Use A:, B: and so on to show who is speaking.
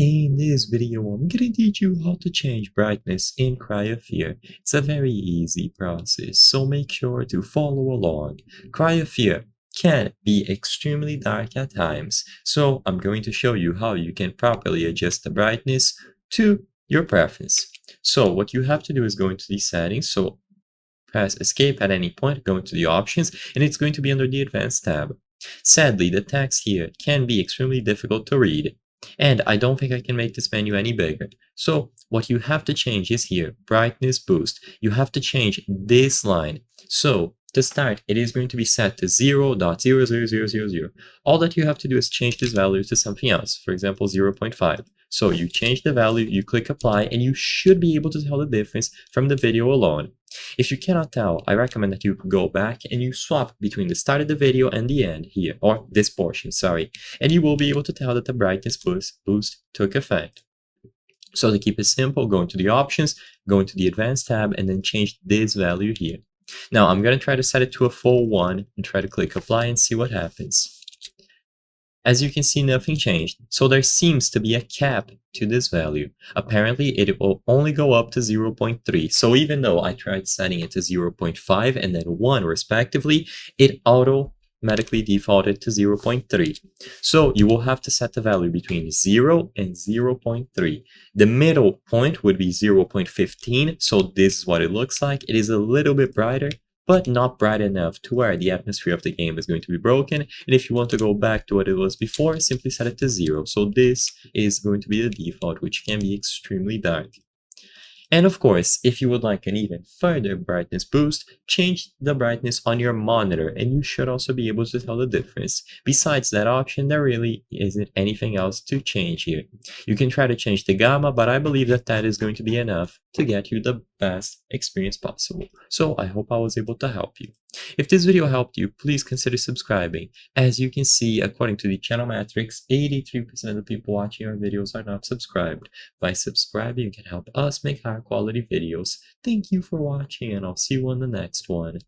A: In this video, I'm going to teach you how to change brightness in Cryosphere. It's a very easy process, so make sure to follow along. Cryosphere can be extremely dark at times, so I'm going to show you how you can properly adjust the brightness to your preference. So what you have to do is go into the settings, so press escape at any point, go into the options, and it's going to be under the advanced tab. Sadly, the text here can be extremely difficult to read, and I don't think I can make this menu any bigger. So what you have to change is here, brightness boost. You have to change this line. So to start, it is going to be set to 0.00000. All that you have to do is change this value to something else, for example 0.5. So you change the value, you click apply, and you should be able to tell the difference from the video alone. If you cannot tell, I recommend that you go back and you swap between the start of the video and the end here, or this portion, sorry, and you will be able to tell that the brightness boost took effect. So to keep it simple, go into the options, go into the advanced tab, and then change this value here. Now I'm going to try to set it to a full 1 and try to click apply and see what happens. As you can see, nothing changed, so there seems to be a cap to this value. Apparently, it will only go up to 0.3, so even though I tried setting it to 0.5 and then 1 respectively, it automatically defaulted to 0.3. So you will have to set the value between 0 and 0.3. The middle point would be 0.15, so this is what it looks like. It is a little bit brighter, but not bright enough to where the atmosphere of the game is going to be broken. And if you want to go back to what it was before, simply set it to 0. So this is going to be the default, which can be extremely dark. And of course, if you would like an even further brightness boost, change the brightness on your monitor and you should also be able to tell the difference. Besides that option, there really isn't anything else to change here. You can try to change the gamma, but I believe that that is going to be enough to get you the best experience possible. So I hope I was able to help you. If this video helped you, please consider subscribing. As you can see, according to the channel metrics, 83% of the people watching our videos are not subscribed. By subscribing, you can help us make higher quality videos. Thank you for watching, and I'll see you on the next one.